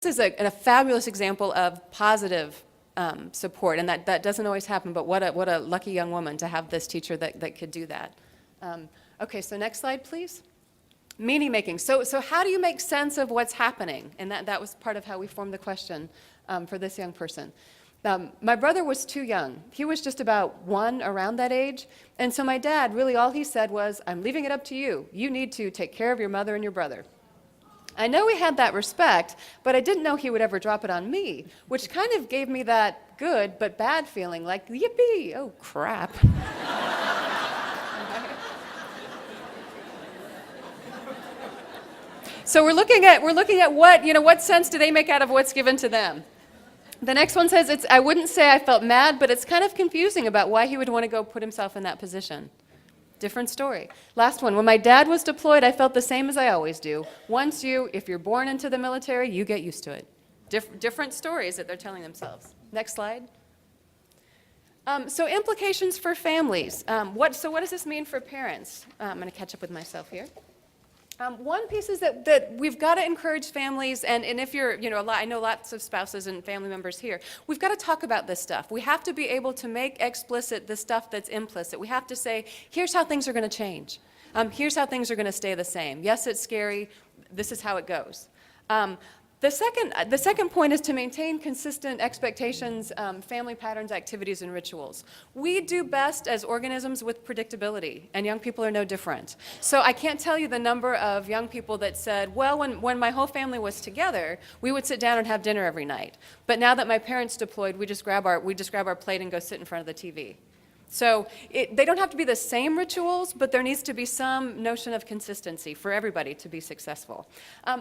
is a fabulous example of positive support, and that doesn't always happen, but what a lucky young woman to have this teacher that could do that. Okay, so next slide, please. Meaning making. So how do you make sense of what's happening? And that was part of how we formed the question for this young person. My brother was too young. He was just about 1, around that age. And so my dad, really all he said was, I'm leaving it up to you. You need to take care of your mother and your brother. I know he had that respect, but I didn't know he would ever drop it on me, which kind of gave me that good but bad feeling, like, yippee, oh crap. So we're looking at what sense do they make out of what's given to them. The next one says, I wouldn't say I felt mad, but it's kind of confusing about why he would want to go put himself in that position. Different story. Last one, when my dad was deployed, I felt the same as I always do. If you're born into the military, you get used to it. Different stories that they're telling themselves. Next slide. So implications for families. What does this mean for parents? I'm going to catch up with myself here. One piece is that we've got to encourage families, and if you're, I know lots of spouses and family members here, we've got to talk about this stuff. We have to be able to make explicit the stuff that's implicit. We have to say, here's how things are going to change. Here's how things are going to stay the same. Yes, it's scary. This is how it goes. The second point is to maintain consistent expectations, family patterns, activities, and rituals. We do best as organisms with predictability, and young people are no different. So I can't tell you the number of young people that said, well, when my whole family was together, we would sit down and have dinner every night. But now that my parents deployed, we just grab our plate and go sit in front of the TV. So they don't have to be the same rituals, but there needs to be some notion of consistency for everybody to be successful.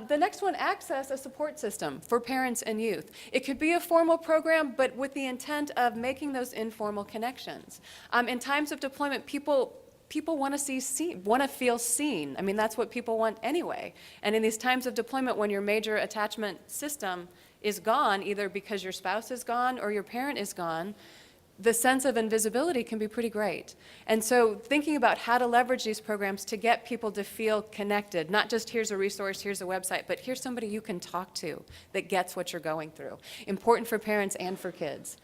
The next one, access a support system for parents and youth. It could be a formal program, but with the intent of making those informal connections. In times of deployment, people want to feel seen. I mean, that's what people want anyway. And in these times of deployment, when your major attachment system is gone, either because your spouse is gone or your parent is gone, the sense of invisibility can be pretty great. And so thinking about how to leverage these programs to get people to feel connected, not just here's a resource, here's a website, but here's somebody you can talk to that gets what you're going through. Important for parents and for kids.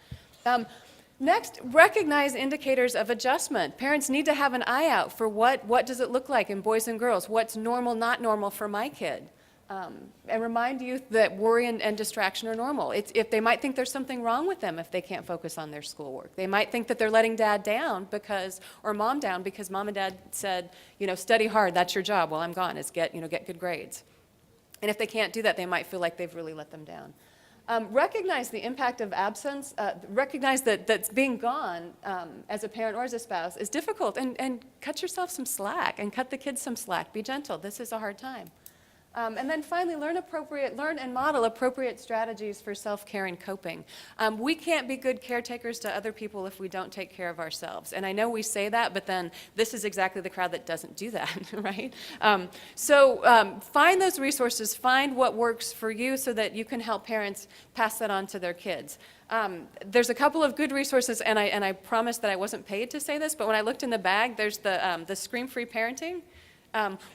Next, recognize indicators of adjustment. Parents need to have an eye out for what does it look like in boys and girls, what's normal, not normal for my kid. And remind youth that worry and distraction are normal. If they might think there's something wrong with them if they can't focus on their schoolwork. They might think that they're letting dad down or mom down because mom and dad said, study hard, that's your job while I'm gone, is get good grades. And if they can't do that, they might feel like they've really let them down. Recognize the impact of absence. Recognize that being gone as a parent or as a spouse is difficult, and cut yourself some slack and cut the kids some slack. Be gentle. This is a hard time. And then finally, learn and model appropriate strategies for self-care and coping. We can't be good caretakers to other people if we don't take care of ourselves. And I know we say that, but then this is exactly the crowd that doesn't do that, right? So find those resources, find what works for you so that you can help parents pass that on to their kids. There's a couple of good resources, and I promised that I wasn't paid to say this, but when I looked in the bag, there's the Scream-Free Parenting.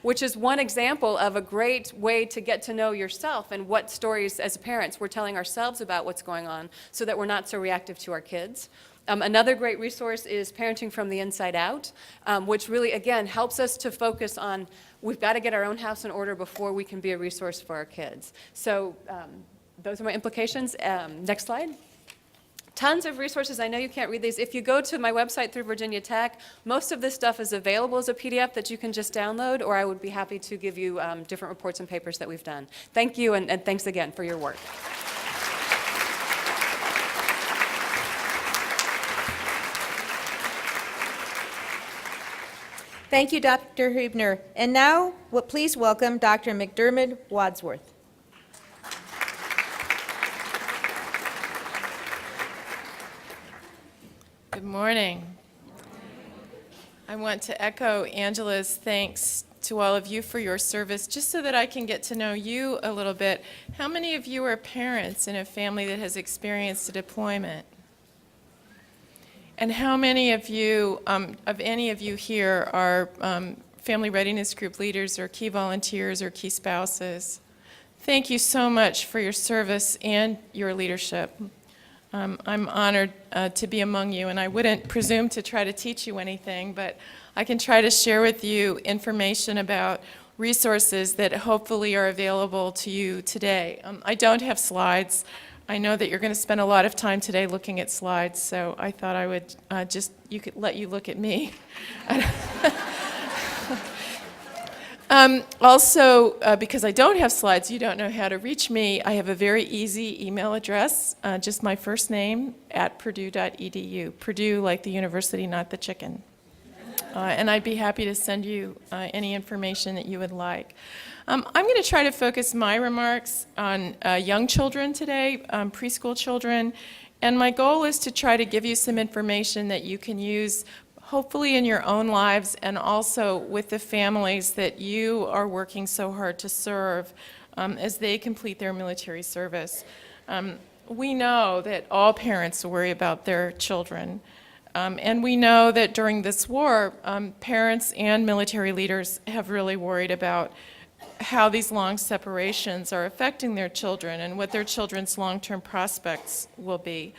Which is one example of a great way to get to know yourself and what stories as parents we're telling ourselves about what's going on so that we're not so reactive to our kids. Another great resource is Parenting from the Inside Out, which really, again, helps us to focus on we've got to get our own house in order before we can be a resource for our kids. So those are my implications. Next slide. Tons of resources. I know you can't read these. If you go to my website through Virginia Tech, most of this stuff is available as a PDF that you can just download, or I would be happy to give you different reports and papers that we've done. Thank you, and thanks again for your work. Thank you, Dr. Huebner. And now, please welcome Dr. McDermott Wadsworth. Good morning. I want to echo Angela's thanks to all of you for your service, just so that I can get to know you a little bit. How many of you are parents in a family that has experienced a deployment? And how many of you, of any of you here, are family readiness group leaders or key volunteers or key spouses? Thank you so much for your service and your leadership. I'm honored to be among you, and I wouldn't presume to try to teach you anything, but I can try to share with you information about resources that hopefully are available to you today. I don't have slides. I know that you're going to spend a lot of time today looking at slides, so I thought I would let you look at me. Also, because I don't have slides, you don't know how to reach me, I have a very easy email address, just my first name, @purdue.edu. Purdue like the university, not the chicken. And I'd be happy to send you any information that you would like. I'm going to try to focus my remarks on young children today, preschool children, and my goal is to try to give you some information that you can use hopefully in your own lives and also with the families that you are working so hard to serve as they complete their military service. We know that all parents worry about their children. And we know that during this war, parents and military leaders have really worried about how these long separations are affecting their children and what their children's long-term prospects will be.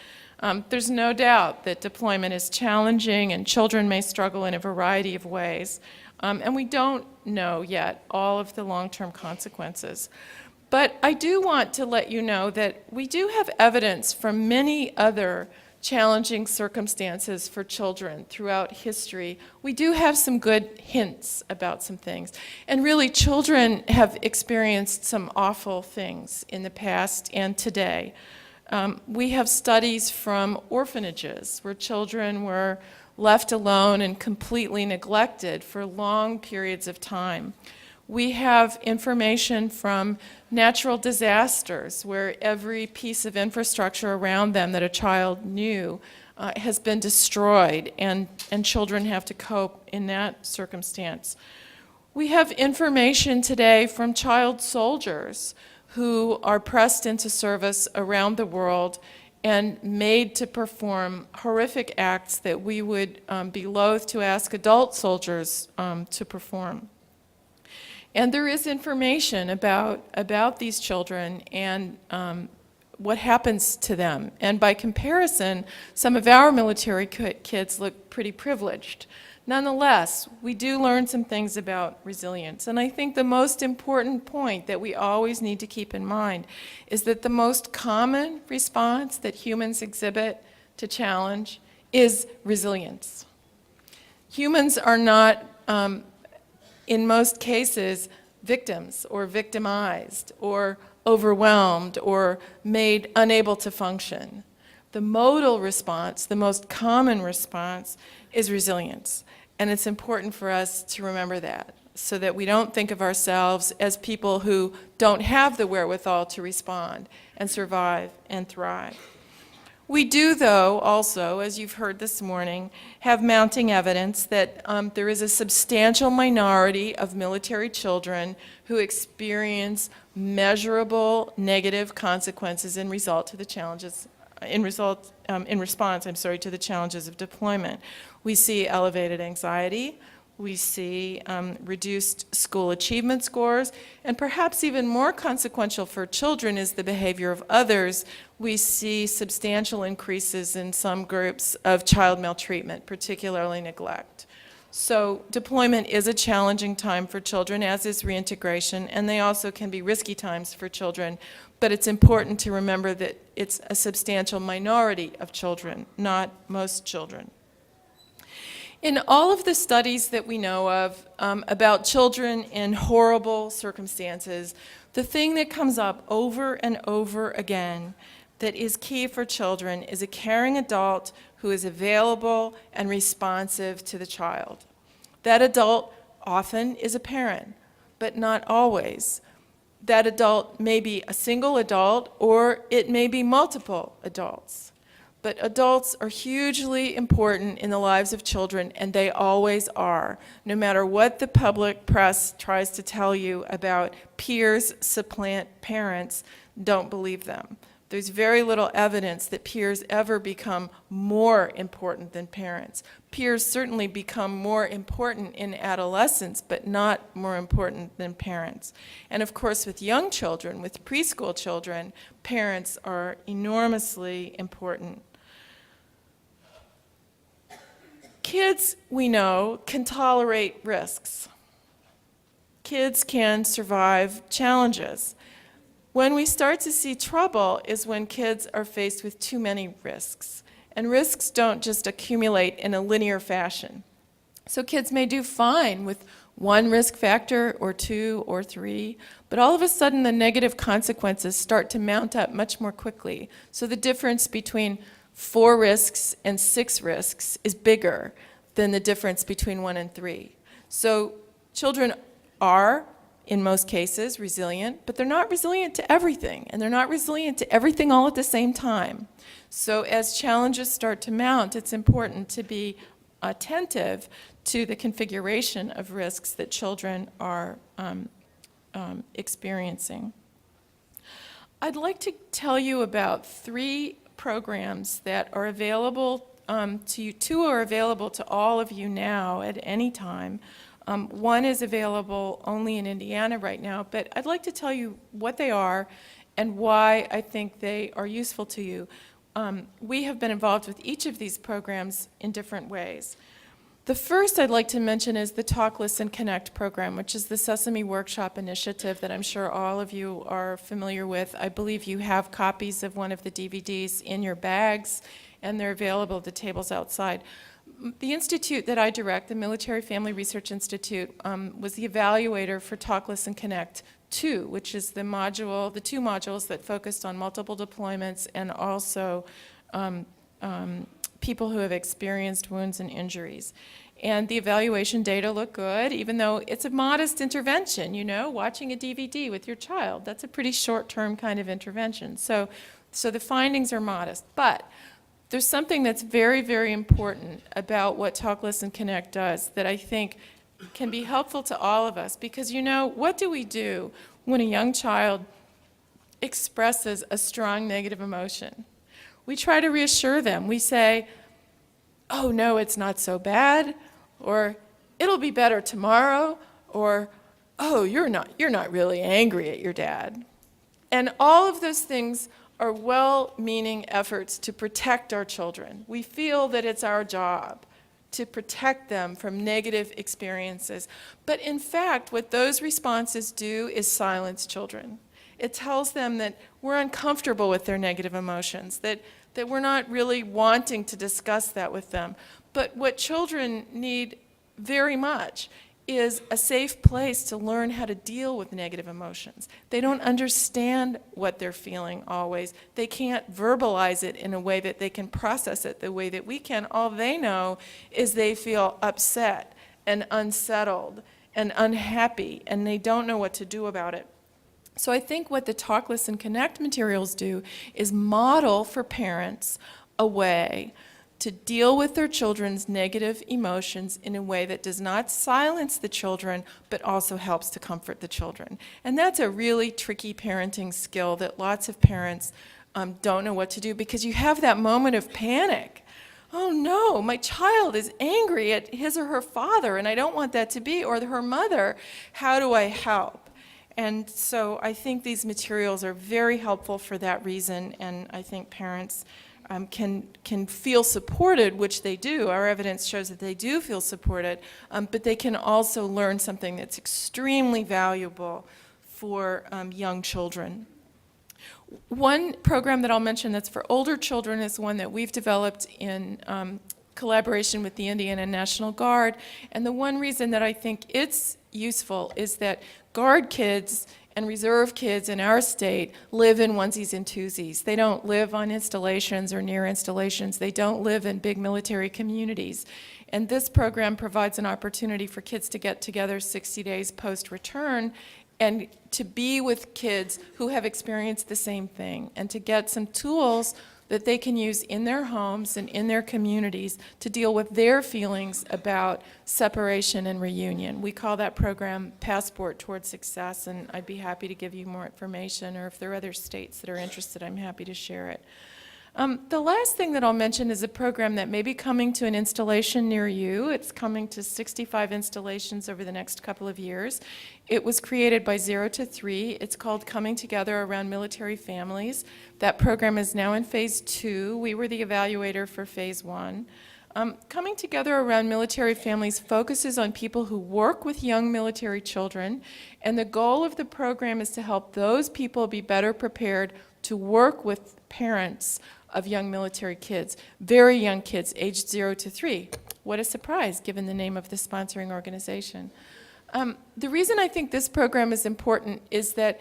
There's no doubt that deployment is challenging and children may struggle in a variety of ways. And we don't know yet all of the long-term consequences. But I do want to let you know that we do have evidence from many other challenging circumstances for children throughout history. We do have some good hints about some things. And really, children have experienced some awful things in the past and today. We have studies from orphanages where children were left alone and completely neglected for long periods of time. We have information from natural disasters where every piece of infrastructure around them that a child knew has been destroyed, and children have to cope in that circumstance. We have information today from child soldiers who are pressed into service around the world and made to perform horrific acts that we would be loath to ask adult soldiers to perform. And there is information about these children and what happens to them. And by comparison, some of our military kids look pretty privileged. Nonetheless, we do learn some things about resilience. And I think the most important point that we always need to keep in mind is that the most common response that humans exhibit to challenge is resilience. Humans are not in most cases, victims or victimized or overwhelmed or made unable to function. The modal response, the most common response, is resilience. And it's important for us to remember that so that we don't think of ourselves as people who don't have the wherewithal to respond and survive and thrive. We do, though, also, as you've heard this morning, have mounting evidence that there is a substantial minority of military children who experience measurable negative consequences in response to the challenges of deployment. We see elevated anxiety. We see reduced school achievement scores, and perhaps even more consequential for children is the behavior of others. We see substantial increases in some groups of child maltreatment, particularly neglect. So deployment is a challenging time for children, as is reintegration, and they also can be risky times for children, but it's important to remember that it's a substantial minority of children, not most children. In all of the studies that we know of about children in horrible circumstances, the thing that comes up over and over again that is key for children is a caring adult who is available and responsive to the child. That adult often is a parent, but not always. That adult may be a single adult, or it may be multiple adults. But adults are hugely important in the lives of children, and they always are. No matter what the public press tries to tell you about peers supplant parents, don't believe them. There's very little evidence that peers ever become more important than parents. Peers certainly become more important in adolescence, but not more important than parents. And of course, with young children, with preschool children, parents are enormously important. Kids, we know, can tolerate risks. Kids can survive challenges. When we start to see trouble is when kids are faced with too many risks. And risks don't just accumulate in a linear fashion. So kids may do fine with one risk factor or two or three, but all of a sudden the negative consequences start to mount up much more quickly. So the difference between 4 risks and 6 risks is bigger than the difference between 1 and 3. So children are, in most cases, resilient, but they're not resilient to everything, and they're not resilient to everything all at the same time. So as challenges start to mount, it's important to be attentive to the configuration of risks that children are experiencing. I'd like to tell you about 3 programs that are available to you. 2 are available to all of you now at any time. One is available only in Indiana right now, but I'd like to tell you what they are and why I think they are useful to you. We have been involved with each of these programs in different ways. The first I'd like to mention is the Talk, Listen, Connect program, which is the Sesame Workshop initiative that I'm sure all of you are familiar with. I believe you have copies of one of the DVDs in your bags, and they're available at the tables outside. The institute that I direct, the Military Family Research Institute, was the evaluator for Talk, Listen, Connect 2, which is the 2 modules that focused on multiple deployments and also people who have experienced wounds and injuries. And the evaluation data look good, even though it's a modest intervention, you know, watching a DVD with your child. That's a pretty short-term kind of intervention. So the findings are modest. But there's something that's very, very important about what Talk, Listen, Connect does that I think can be helpful to all of us. Because, you know, what do we do when a young child expresses a strong negative emotion? We try to reassure them. We say, oh, no, it's not so bad, or it'll be better tomorrow, or oh, you're not really angry at your dad. And all of those things are well-meaning efforts to protect our children. We feel that it's our job to protect them from negative experiences. But in fact, what those responses do is silence children. It tells them that we're uncomfortable with their negative emotions, that we're not really wanting to discuss that with them. But what children need very much is a safe place to learn how to deal with negative emotions. They don't understand what they're feeling always. They can't verbalize it in a way that they can process it the way that we can. All they know is they feel upset and unsettled and unhappy, and they don't know what to do about it. So I think what the Talk, Listen, Connect materials do is model for parents a way to deal with their children's negative emotions in a way that does not silence the children, but also helps to comfort the children. And that's a really tricky parenting skill that lots of parents don't know what to do, because you have that moment of panic. Oh no, my child is angry at his or her father, and I don't want that to be, or her mother. How do I help? And so I think these materials are very helpful for that reason, and I think parents can feel supported, which they do. Our evidence shows that they do feel supported, but they can also learn something that's extremely valuable for young children. One program that I'll mention that's for older children is one that we've developed in collaboration with the Indiana National Guard, and the one reason that I think it's useful is that Guard kids and reserve kids in our state live in onesies and twosies. They don't live on installations or near installations. They don't live in big military communities. And this program provides an opportunity for kids to get together 60 days post-return and to be with kids who have experienced the same thing, and to get some tools that they can use in their homes and in their communities to deal with their feelings about separation and reunion. We call that program Passport Towards Success, and I'd be happy to give you more information, or if there are other states that are interested, I'm happy to share it. The last thing that I'll mention is a program that may be coming to an installation near you. It's coming to 65 installations over the next couple of years. It was created by 0 to 3. It's called Coming Together Around Military Families. That program is now in phase 2. We were the evaluator for phase 1. Coming Together Around Military Families focuses on people who work with young military children, and the goal of the program is to help those people be better prepared to work with parents of young military kids, very young kids, aged 0 to 3. What a surprise, given the name of the sponsoring organization. The reason I think this program is important is that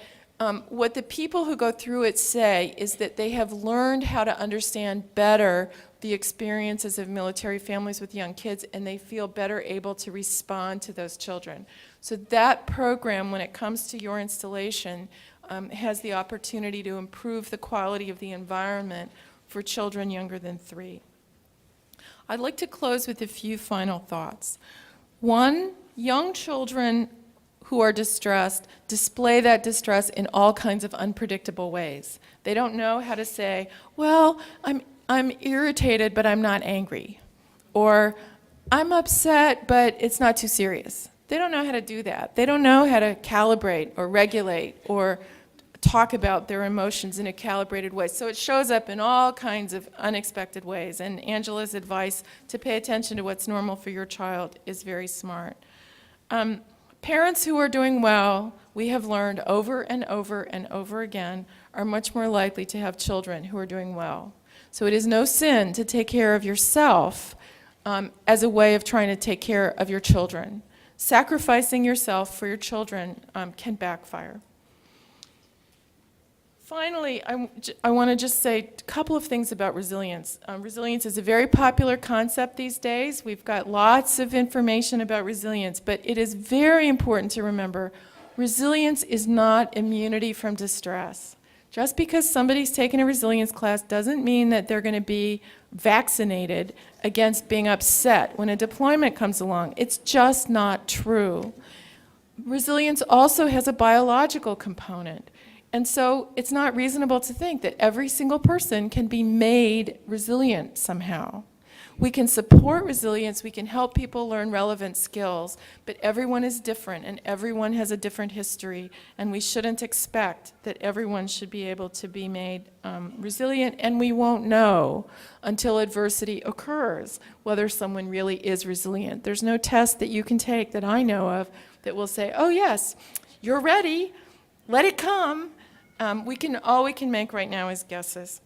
what the people who go through it say is that they have learned how to understand better the experiences of military families with young kids, and they feel better able to respond to those children. So that program, when it comes to your installation, has the opportunity to improve the quality of the environment for children younger than 3. I'd like to close with a few final thoughts. One, young children who are distressed display that distress in all kinds of unpredictable ways. They don't know how to say, well, I'm irritated, but I'm not angry. Or, I'm upset, but it's not too serious. They don't know how to do that. They don't know how to calibrate or regulate or talk about their emotions in a calibrated way. So it shows up in all kinds of unexpected ways. And Angela's advice to pay attention to what's normal for your child is very smart. Parents who are doing well, we have learned over and over and over again, are much more likely to have children who are doing well. So it is no sin to take care of yourself as a way of trying to take care of your children. Sacrificing yourself for your children can backfire. Finally, I want to just say a couple of things about resilience. Resilience is a very popular concept these days. We've got lots of information about resilience, but it is very important to remember resilience is not immunity from distress. Just because somebody's taken a resilience class doesn't mean that they're going to be vaccinated against being upset when a deployment comes along. It's just not true. Resilience also has a biological component. And so it's not reasonable to think that every single person can be made resilient somehow. We can support resilience, we can help people learn relevant skills, but everyone is different and everyone has a different history, and we shouldn't expect that everyone should be able to be made resilient, and we won't know until adversity occurs whether someone really is resilient. There's no test that you can take that I know of that will say, oh yes, you're ready, let it come. All we can make right now is guesses.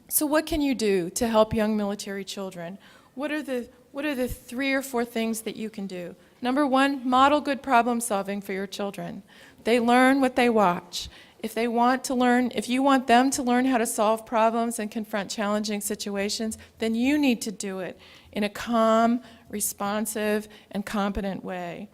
So what can you do to help young military children? What are the 3 or 4 things that you can do? Number 1, model good problem solving for your children. They learn what they watch. If you want them to learn how to solve problems and confront challenging situations, then you need to do it in a calm, responsive, and competent way.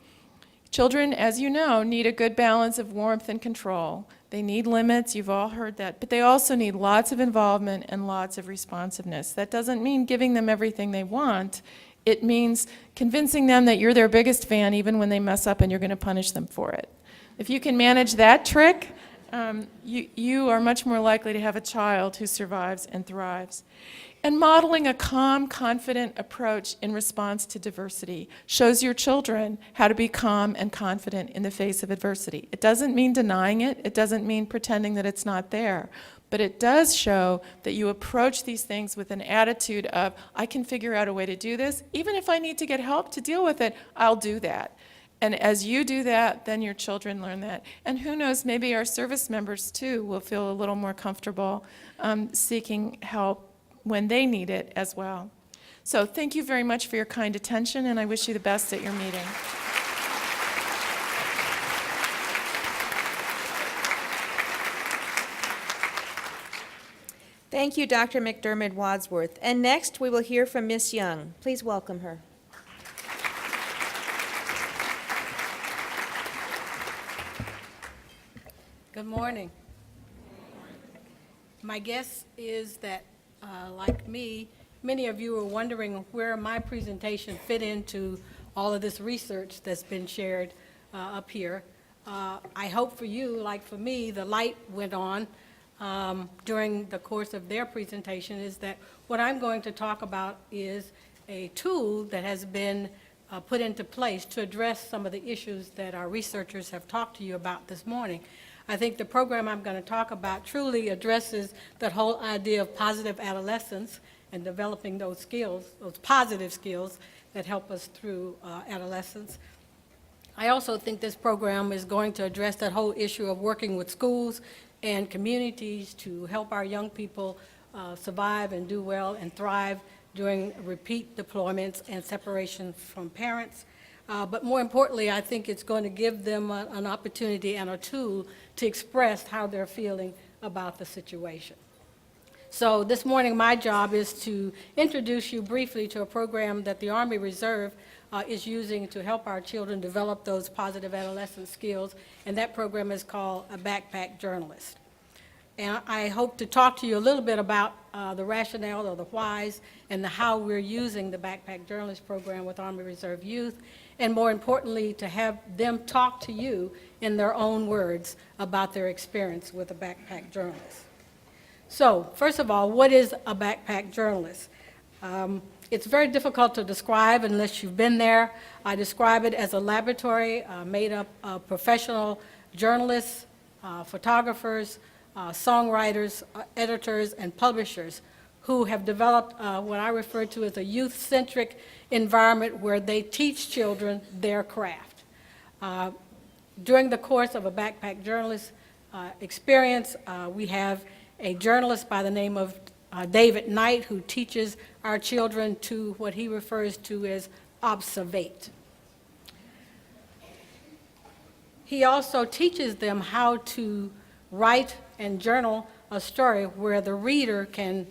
Children, as you know, need a good balance of warmth and control. They need limits, you've all heard that, but they also need lots of involvement and lots of responsiveness. That doesn't mean giving them everything they want. It means convincing them that you're their biggest fan even when they mess up and you're going to punish them for it. If you can manage that trick, you are much more likely to have a child who survives and thrives. And modeling a calm, confident approach in response to diversity shows your children how to be calm and confident in the face of adversity. It doesn't mean denying it. It doesn't mean pretending that it's not there. But it does show that you approach these things with an attitude of, I can figure out a way to do this. Even if I need to get help to deal with it, I'll do that. And as you do that, then your children learn that. And who knows, maybe our service members too will feel a little more comfortable seeking help when they need it as well. So thank you very much for your kind attention, and I wish you the best at your meeting. Thank you, Dr. McDermott Wadsworth. And next, we will hear from Ms. Young. Please welcome her. Good morning. My guess is that like me, many of you are wondering where my presentation fit into all of this research that's been shared up here. I hope for you, like for me, the light went on during the course of their presentation, is that what I'm going to talk about is a tool that has been put into place to address some of the issues that our researchers have talked to you about this morning. I think the program I'm going to talk about truly addresses that whole idea of positive adolescence and developing those skills, those positive skills that help us through adolescence. I also think this program is going to address that whole issue of working with schools and communities to help our young people survive and do well and thrive during repeat deployments and separation from parents. But more importantly, I think it's going to give them an opportunity and a tool to express how they're feeling about the situation. So this morning, my job is to introduce you briefly to a program that the Army Reserve is using to help our children develop those positive adolescent skills, and that program is called A Backpack Journalist. And I hope to talk to you a little bit about the rationale or the whys and the how we're using the Backpack Journalist program with Army Reserve youth, and more importantly, to have them talk to you in their own words about their experience with a backpack journalist. So, first of all, what is a backpack journalist? It's very difficult to describe unless you've been there. I describe it as a laboratory made up of professional journalists, photographers, songwriters, editors, and publishers who have developed what I refer to as a youth-centric environment where they teach children their craft. During the course of a backpack journalist experience, we have a journalist by the name of David Knight, who teaches our children to what he refers to as observate. He also teaches them how to write and journal a story where the reader can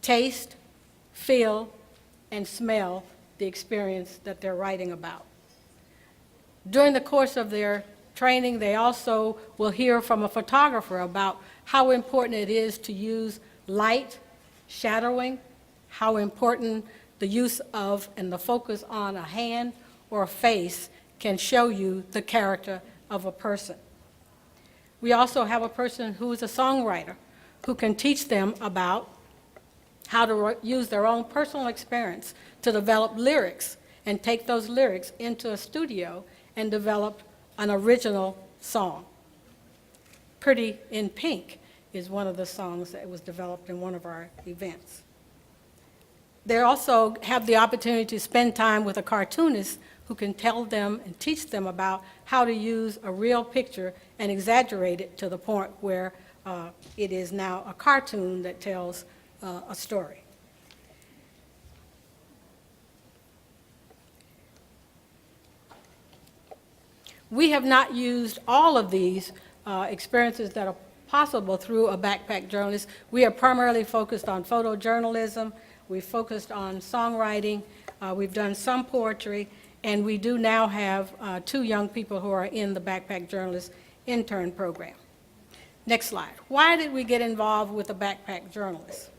taste, feel, and smell the experience that they're writing about. During the course of their training, they also will hear from a photographer about how important it is to use light, shadowing, how important the use of and the focus on a hand or a face can show you the character of a person. We also have a person who is a songwriter who can teach them about how to use their own personal experience to develop lyrics and take those lyrics into a studio and develop an original song. Pretty in Pink is one of the songs that was developed in one of our events. They also have the opportunity to spend time with a cartoonist who can tell them and teach them about how to use a real picture and exaggerate it to the point where it is now a cartoon that tells a story. We have not used all of these experiences that are possible through a backpack journalist. We are primarily focused on photojournalism. We've focused on songwriting. We've done some poetry. And we do now have 2 young people who are in the Backpack Journalist intern program. Next slide. Why did we get involved with the Backpack Journalist?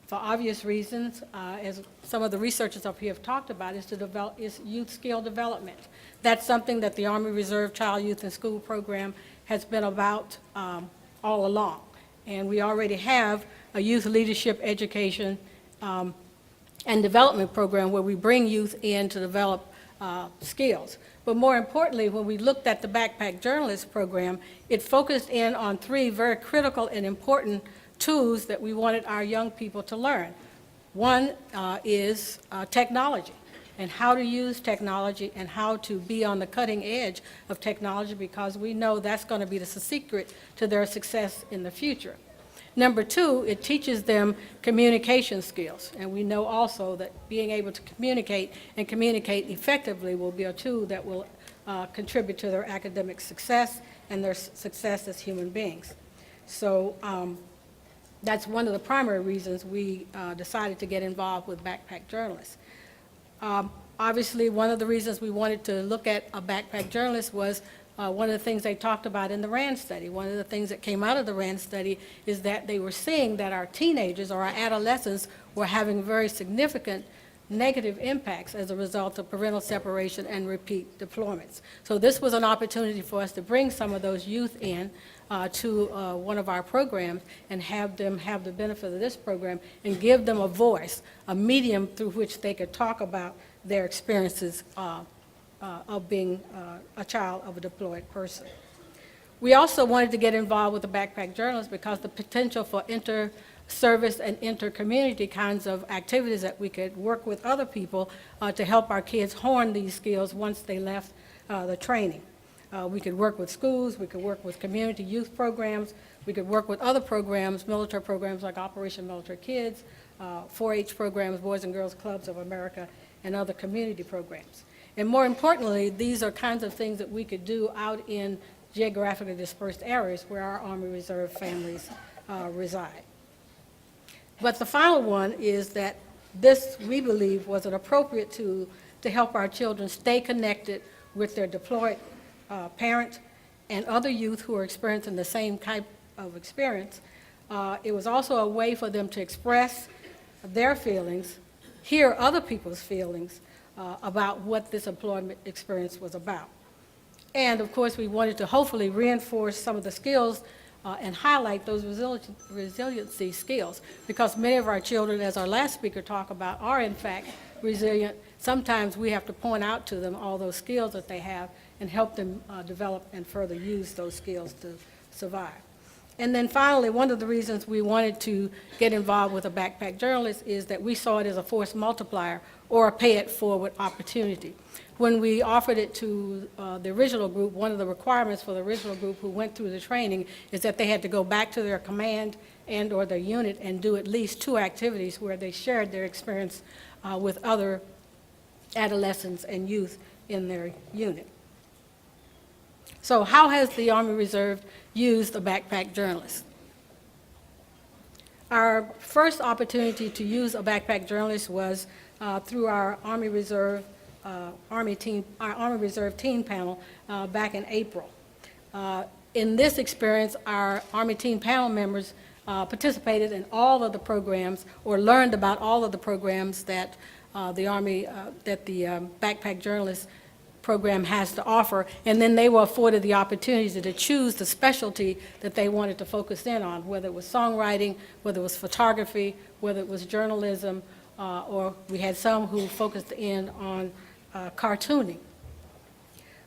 For obvious reasons, as some of the researchers up here have talked about, is youth skill development. That's something that the Army Reserve Child, Youth, and School program has been about all along. And we already have a youth leadership education and development program where we bring youth in to develop skills. But more importantly, when we looked at the Backpack Journalist program, it focused in on 3 very critical and important tools that we wanted our young people to learn. One is technology, and how to use technology and how to be on the cutting edge of technology, because we know that's going to be the secret to their success in the future. Number 2, it teaches them communication skills, and we know also that being able to communicate and communicate effectively will be a tool that will contribute to their academic success and their success as human beings. So that's one of the primary reasons we decided to get involved with Backpack Journalists. Obviously, one of the reasons we wanted to look at a Backpack Journalist was one of the things they talked about in the RAND study, one of the things that came out of the RAND study is that they were seeing that our teenagers or our adolescents were having very significant negative impacts as a result of parental separation and repeat deployments. So this was an opportunity for us to bring some of those youth in to one of our programs and have them have the benefit of this program and give them a voice, a medium through which they could talk about their experiences of being a child of a deployed person. We also wanted to get involved with the backpack journalists because the potential for inter-service and inter-community kinds of activities that we could work with other people to help our kids hone these skills once they left the training. We could work with schools, we could work with community youth programs, we could work with other programs, military programs like Operation Military Kids, 4-H programs, Boys and Girls Clubs of America, and other community programs. And more importantly, these are kinds of things that we could do out in geographically dispersed areas where our Army Reserve families reside. But the final one is that this, we believe, was an appropriate tool to help our children stay connected with their deployed parent and other youth who are experiencing the same type of experience. It was also a way for them to express their feelings, hear other people's feelings about what this employment experience was about. And of course, we wanted to hopefully reinforce some of the skills and highlight those resiliency skills, because many of our children, as our last speaker talked about, are in fact resilient. Sometimes we have to point out to them all those skills that they have and help them develop and further use those skills to survive. And then finally, one of the reasons we wanted to get involved with a backpack journalist is that we saw it as a force multiplier or a pay-it-forward opportunity. When we offered it to the original group, one of the requirements for the original group who went through the training is that they had to go back to their command and or their unit and do at least 2 activities where they shared their experience with other adolescents and youth in their unit. So how has the Army Reserve used a backpack journalist? Our first opportunity to use a backpack journalist was through our Army Reserve teen panel back in April. In this experience, our Army teen panel members participated in all of the programs or learned about all of the programs that the backpack journalist program has to offer, and then they were afforded the opportunity to choose the specialty that they wanted to focus in on, whether it was songwriting, whether it was photography, whether it was journalism, or we had some who focused in on cartooning.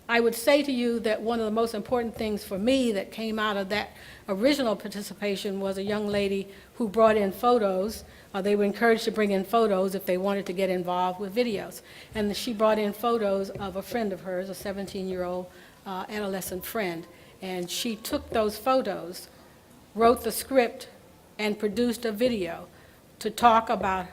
I would say to you that one of the most important things for me that came out of that original participation was a young lady who brought in photos. They were encouraged to bring in photos if they wanted to get involved with videos. And she brought in photos of a friend of hers, a 17-year-old adolescent friend. And she took those photos, wrote the script, and produced a video to talk about